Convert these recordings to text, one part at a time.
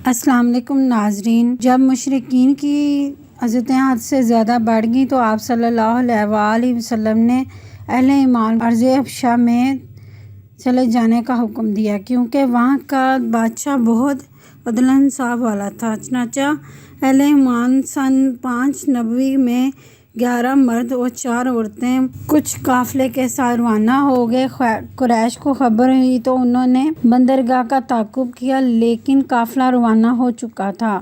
السلام علیکم ناظرین، جب مشرکین کی عزتیں حد سے زیادہ بڑھ گئیں تو آپ صلی اللہ علیہ وآلہ وسلم نے اہل ایمان ارض حبشہ میں چلے جانے کا حکم دیا، کیونکہ وہاں کا بادشاہ بہت عدل انصاف والا تھا۔ چنانچہ اہل ایمان سن 5 نبوی میں 11 مرد اور 4 عورتیں کچھ قافلے کے ساتھ روانہ ہو گئے۔ قریش کو خبر ہوئی تو انہوں نے بندرگاہ کا تعاقب کیا، لیکن قافلہ روانہ ہو چکا تھا۔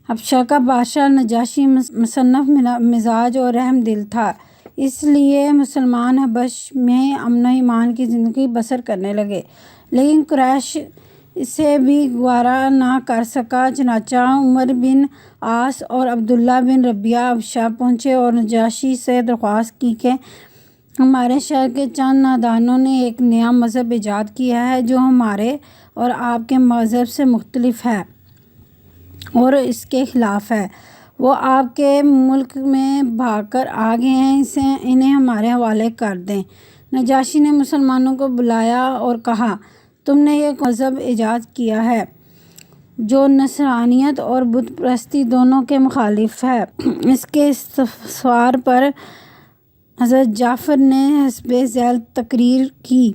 حبشہ کا بادشاہ نجاشی مصنف مزاج اور رحم دل تھا، اس لیے مسلمان حبش میں امن و ایمان کی زندگی بسر کرنے لگے، لیکن قریش اسے بھی گوارا نہ کر سکا۔ چنانچہ عمر بن عاص اور عبداللہ بن ربیعہ حبشہ پہنچے اور نجاشی سے درخواست کی کہ ہمارے شہر کے چند نادانوں نے ایک نیا مذہب ایجاد کیا ہے جو ہمارے اور آپ کے مذہب سے مختلف ہے اور اس کے خلاف ہے۔ وہ آپ کے ملک میں بھاگ کر آ گئے ہیں، انہیں ہمارے حوالے کر دیں۔ نجاشی نے مسلمانوں کو بلایا اور کہا، تم نے ایک مذہب ایجاد کیا ہے جو نصرانیت اور بت پرستی دونوں کے مخالف ہے۔ اس کے استفسار پر حضرت جعفر نے حسب ذیل تقریر کی،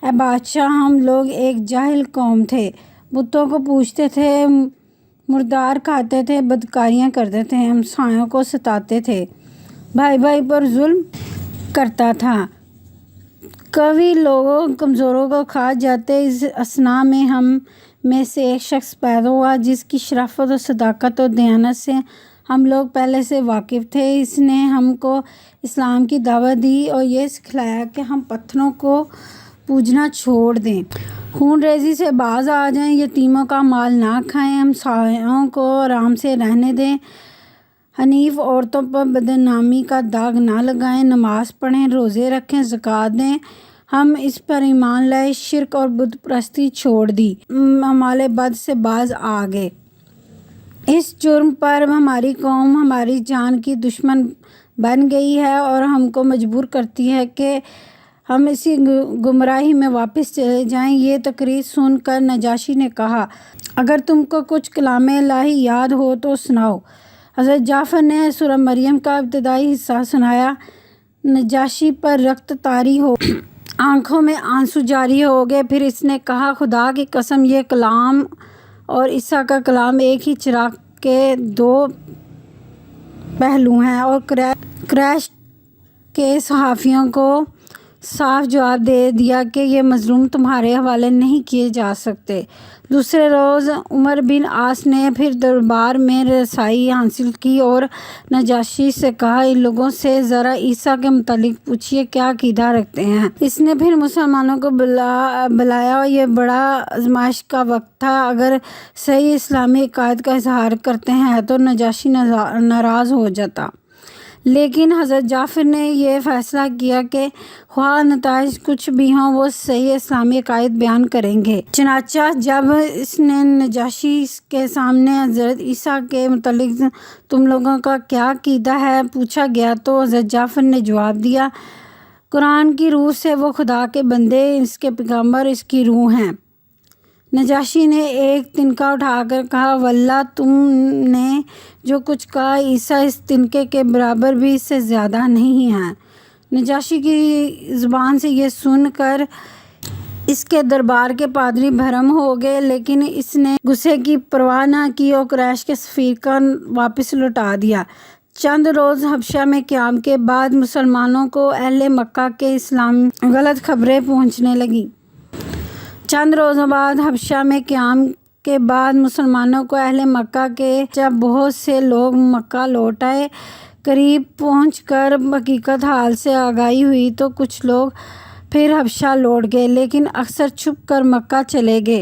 اے بادشاہ، ہم لوگ ایک جاہل قوم تھے، بتوں کو پوجتے تھے، مردار کھاتے تھے، بدکاریاں کرتے تھے، ہمسایوں کو ستاتے تھے، بھائی بھائی پر ظلم کرتا تھا، قوی لوگوں کمزوروں کو کھا جاتے۔ اس اثنا میں ہم میں سے ایک شخص پیدا ہوا جس کی شرافت اور صداقت اور دیانت سے ہم لوگ پہلے سے واقف تھے۔ اس نے ہم کو اسلام کی دعوت دی اور یہ سکھلایا کہ ہم پتھروں کو پوجنا چھوڑ دیں، خون ریزی سے باز آ جائیں، یتیموں کا مال نہ کھائیں، ہمسایوں کو آرام سے رہنے دیں، حنیف عورتوں پر بدنامی کا داغ نہ لگائیں، نماز پڑھیں، روزے رکھیں، زکوٰۃ دیں۔ ہم اس پر ایمان لائے، شرک اور بت پرستی چھوڑ دی، اعمال بد سے باز آ گئے۔ اس جرم پر ہماری قوم ہماری جان کی دشمن بن گئی ہے اور ہم کو مجبور کرتی ہے کہ ہم اسی گمراہی میں واپس چلے جائیں۔ یہ تقریر سن کر نجاشی نے کہا، اگر تم کو کچھ کلام الہی یاد ہو تو سناؤ۔ حضرت جعفر نے سورہ مریم کا ابتدائی حصہ سنایا۔ نجاشی پر رخت طاری ہو، آنکھوں میں آنسو جاری ہو گئے۔ پھر اس نے کہا، خدا کی قسم، یہ کلام اور عیسیٰ کا کلام ایک ہی چراغ کے 2 پہلو ہیں، اور قریش کے صحافیوں کو صاف جواب دے دیا کہ یہ مظلوم تمہارے حوالے نہیں کیے جا سکتے۔ دوسرے روز عمر بن عاص نے پھر دربار میں رسائی حاصل کی اور نجاشی سے کہا، ان لوگوں سے ذرا عیسیٰ کے متعلق پوچھیے کیا عقیدہ رکھتے ہیں۔ اس نے پھر مسلمانوں کو بلایا اور یہ بڑا آزمائش کا وقت تھا، اگر صحیح اسلامی عقائد کا اظہار کرتے ہیں تو نجاشی ناراض ہو جاتا، لیکن حضرت جعفر نے یہ فیصلہ کیا کہ خواہ نتائج کچھ بھی ہوں وہ صحیح اسلامی عقائد بیان کریں گے۔ چنانچہ جب اس نے نجاشی کے سامنے حضرت عیسیٰ کے متعلق تم لوگوں کا کیا عقیدہ ہے پوچھا گیا تو حضرت جعفر نے جواب دیا، قرآن کی روح سے وہ خدا کے بندے، اس کے پیغمبر اس کی روح ہیں۔ نجاشی نے ایک تنکا اٹھا کر کہا، واللہ تم نے جو کچھ کہا عیسیٰ اس تنکے کے برابر بھی اس سے زیادہ نہیں ہیں۔ نجاشی کی زبان سے یہ سن کر اس کے دربار کے پادری بھرم ہو گئے، لیکن اس نے غصے کی پرواہ نہ کی اور قریش کے سفیر کو واپس لوٹا دیا۔ چند روز حبشہ میں قیام کے بعد مسلمانوں کو اہل مکہ کے اسلام غلط خبریں پہنچنے لگیں۔ چند روزوں بعد حبشہ میں قیام کے بعد مسلمانوں کو اہل مکہ کے جب بہت سے لوگ مکہ لوٹ آئے، قریب پہنچ کر حقیقت حال سے آگاہی ہوئی تو کچھ لوگ پھر حبشہ لوٹ گئے، لیکن اکثر چھپ کر مکہ چلے گئے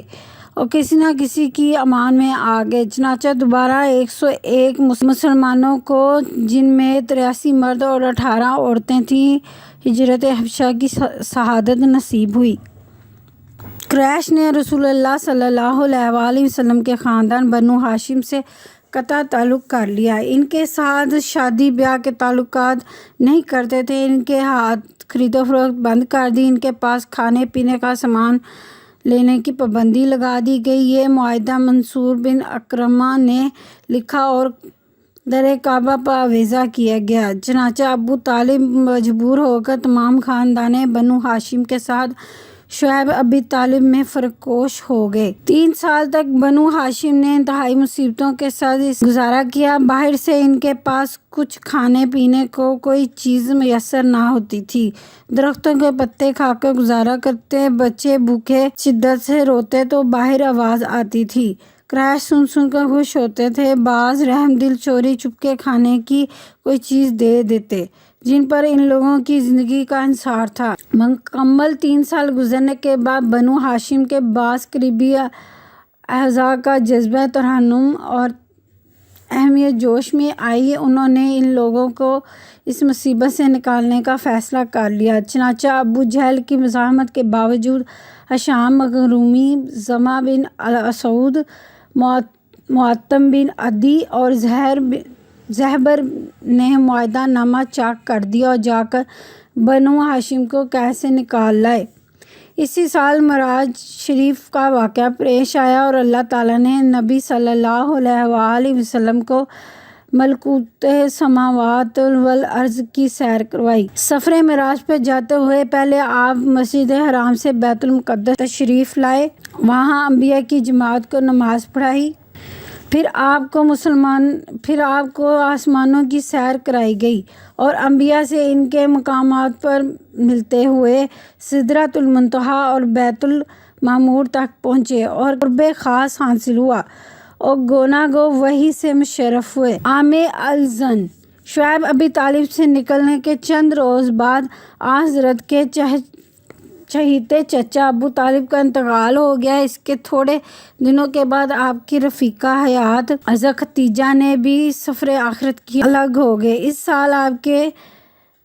اور کسی نہ کسی کی امان میں آ گئے۔ چنانچہ دوبارہ 101 مسلمانوں کو، جن میں 83 مرد اور 18 عورتیں تھیں، ہجرت حبشہ کی سعادت نصیب ہوئی۔ قریش نے رسول اللہ صلی اللہ علیہ وآلہ وسلم کے خاندان بنو ہاشم سے قطع تعلق کر لیا، ان کے ساتھ شادی بیاہ کے تعلقات نہیں کرتے تھے، ان کے ہاتھ خرید و فروخت بند کر دی، ان کے پاس کھانے پینے کا سامان لینے کی پابندی لگا دی گئی۔ یہ معاہدہ منصور بن اکرمہ نے لکھا اور در کعبہ پر آویزہ کیا گیا۔ چنانچہ ابو طالب مجبور ہو کر تمام خاندان بنو ہاشم کے ساتھ شعیب ابی طالب میں فرکوش ہو گئے۔ 3 سال تک بنو ہاشم نے انتہائی مصیبتوں کے ساتھ گزارا کیا۔ باہر سے ان کے پاس کچھ کھانے پینے کو کوئی چیز میسر نہ ہوتی تھی۔ درختوں کے پتے کھا کر گزارا کرتے، بچے بھوکے شدت سے روتے تو باہر آواز آتی تھی، کرائش سن کر خوش ہوتے تھے۔ بعض رحم دل چوری چپکے کھانے کی کوئی چیز دے دیتے، جن پر ان لوگوں کی زندگی کا انحصار تھا۔ مکمل 3 سال گزرنے کے بعد بنو ہاشم کے بعض قریبی اعضاء کا جذبہ ترحم اور اہمیت جوش میں آئی۔ انہوں نے ان لوگوں کو اس مصیبت سے نکالنے کا فیصلہ کر لیا۔ چنانچہ ابو جہل کی مزاحمت کے باوجود ہشام مخزومی، زمعہ بن اسود، معتم بن عدی اور زہبر نے معاہدہ نامہ چاک کر دیا اور جا کر بنو ہاشم کو قید سے نکال لائے۔ اسی سال معراج شریف کا واقعہ پیش آیا اور اللہ تعالیٰ نے نبی صلی اللہ علیہ وآلہ وسلم کو ملکوت سماوات والارض کی سیر کروائی۔ سفر معراج پر جاتے ہوئے پہلے آپ مسجد حرام سے بیت المقدس تشریف لائے، وہاں انبیاء کی جماعت کو نماز پڑھائی، پھر آپ کو آسمانوں کی سیر کرائی گئی اور انبیاء سے ان کے مقامات پر ملتے ہوئے سدرۃ المنتہی اور بیت المعمور تک پہنچے اور قرب خاص حاصل ہوا اور گونا گو وحی سے مشرف ہوئے۔ عام الزن شعیب ابی طالب سے نکلنے کے چند روز بعد حضرت کے چہیتے چچا ابو طالب کا انتقال ہو گیا۔ اس کے تھوڑے دنوں کے بعد آپ کی رفیقہ حیات حضرت ختیجہ نے بھی سفر آخرت کی الگ ہو گئے۔ اس سال آپ کے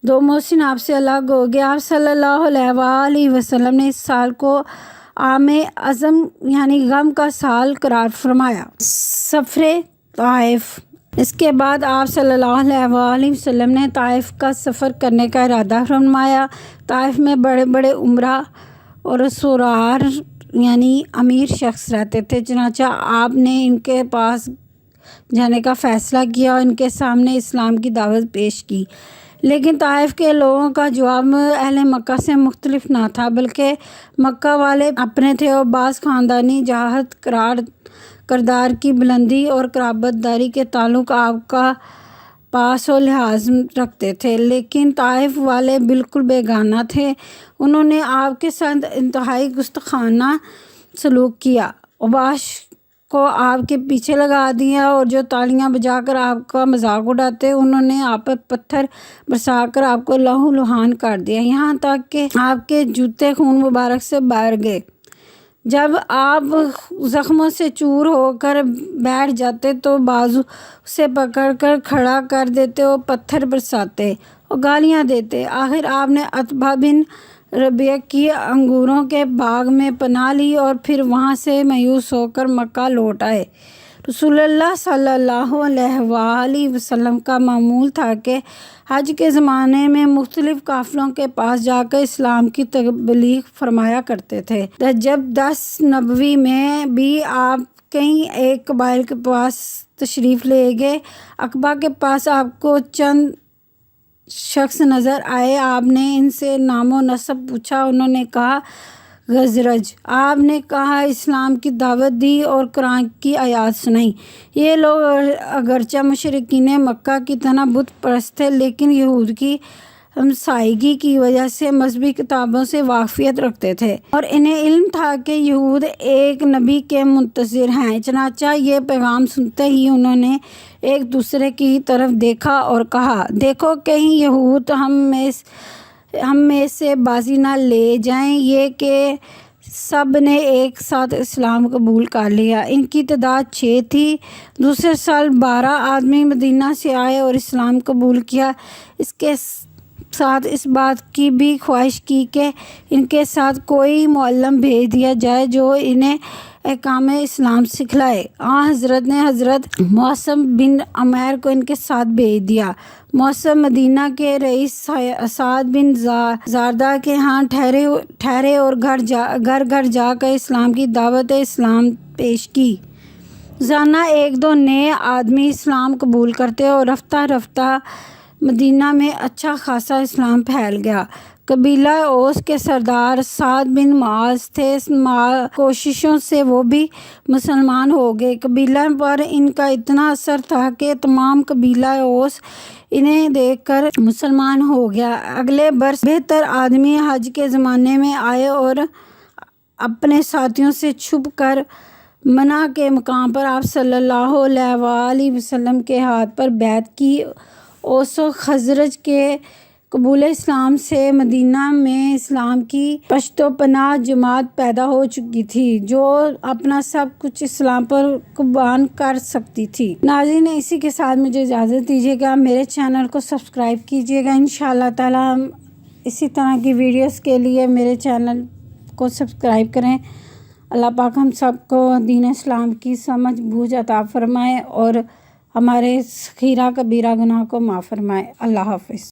2 محسن آپ سے الگ ہو گئے۔ آپ صلی اللہ علیہ وآلہ وسلم نے اس سال کو عام عزم یعنی غم کا سال قرار فرمایا۔ سفر طائف۔ اس کے بعد آپ صلی اللہ علیہ وآلہ وسلم نے طائف کا سفر کرنے کا ارادہ فرمایا۔ طائف میں بڑے بڑے امراء اور سرار یعنی امیر شخص رہتے تھے، چنانچہ آپ نے ان کے پاس جانے کا فیصلہ کیا اور ان کے سامنے اسلام کی دعوت پیش کی۔ لیکن طائف کے لوگوں کا جواب اہل مکہ سے مختلف نہ تھا، بلکہ مکہ والے اپنے تھے اور بعض خاندانی جہت، کردار کی بلندی اور قرابت داری کے تعلق آپ کا پاس و لحاظ رکھتے تھے، لیکن طائف والے بالکل بیگانہ تھے۔ انہوں نے آپ کے ساتھ انتہائی گستاخانہ سلوک کیا، اوباش کو آپ کے پیچھے لگا دیا اور جو تالیاں بجا کر آپ کا مذاق اڑاتے، انہوں نے آپ پر پتھر برسا کر آپ کو لہو لہان کر دیا، یہاں تک کہ آپ کے جوتے خون مبارک سے بھر گئے۔ جب آپ زخموں سے چور ہو کر بیٹھ جاتے تو بازو سے پکڑ کر کھڑا کر دیتے اور پتھر برساتے اور گالیاں دیتے۔ آخر آپ نے عتبہ بن ربیعہ کی انگوروں کے باغ میں پناہ لی اور پھر وہاں سے مایوس ہو کر مکہ لوٹ آئے۔ رسول اللہ صلی اللہ علیہ وآلہ وسلم کا معمول تھا کہ حج کے زمانے میں مختلف قافلوں کے پاس جا کر اسلام کی تبلیغ فرمایا کرتے تھے۔ جب 10 نبوی میں بھی آپ کہیں ایک قبائل کے پاس تشریف لے گئے، عقبہ کے پاس آپ کو چند شخص نظر آئے۔ آپ نے ان سے نام و نسب پوچھا، انہوں نے کہا خزرج۔ آپ نے کہا اسلام کی دعوت دی اور قرآن کی آیات سنائیں۔ یہ لوگ اگرچہ مشرکین مکہ کی طرح بت پرست تھے، لیکن یہود کی ہمسائیگی کی وجہ سے مذہبی کتابوں سے واقفیت رکھتے تھے اور انہیں علم تھا کہ یہود ایک نبی کے منتظر ہیں۔ چنانچہ یہ پیغام سنتے ہی انہوں نے ایک دوسرے کی طرف دیکھا اور کہا، دیکھو کہیں یہود ہم میں سے بازی نہ لے جائیں۔ یہ کہ سب نے ایک ساتھ اسلام قبول کر لیا۔ ان کی تعداد 6 تھی۔ دوسرے سال 12 آدمی مدینہ سے آئے اور اسلام قبول کیا۔ اس کے ساتھ اس بات کی بھی خواہش کی کہ ان کے ساتھ کوئی معلم بھیج دیا جائے جو انہیں احکام اسلام سکھلائے۔ حضرت نے حضرت معصم بن عمیر کو ان کے ساتھ بھیج دیا۔ معصم مدینہ کے رئیس سعد بن زاردہ کے ہاں ٹھہرے اور گھر گھر جا کر اسلام کی دعوت اسلام پیش کی۔ روزانہ ایک دو نئے آدمی اسلام قبول کرتے اور رفتہ رفتہ مدینہ میں اچھا خاصا اسلام پھیل گیا۔ قبیلہ اوس کے سردار سعد بن معاذ تھے، کوششوں سے وہ بھی مسلمان ہو گئے۔ قبیلہ پر ان کا اتنا اثر تھا کہ تمام قبیلہ اوس انہیں دیکھ کر مسلمان ہو گیا۔ اگلے برس بہتر آدمی حج کے زمانے میں آئے اور اپنے ساتھیوں سے چھپ کر منع کے مقام پر آپ صلی اللہ علیہ وآلہ وسلم کے ہاتھ پر بیعت کی۔ اوس و خزرج کے قبول اسلام سے مدینہ میں اسلام کی پشت و پناہ جماعت پیدا ہو چکی تھی جو اپنا سب کچھ اسلام پر قربان کر سکتی تھی۔ ناظرین، اسی کے ساتھ مجھے اجازت دیجیے گا، میرے چینل کو سبسکرائب کیجیے گا۔ انشاءاللہ تعالی ہم اسی طرح کی ویڈیوز کے لیے میرے چینل کو سبسکرائب کریں۔ اللہ پاک ہم سب کو دین اسلام کی سمجھ بوجھ عطا فرمائے اور ہمارے صغیرہ کبیرہ گناہ کو معاف فرمائے۔ اللہ حافظ۔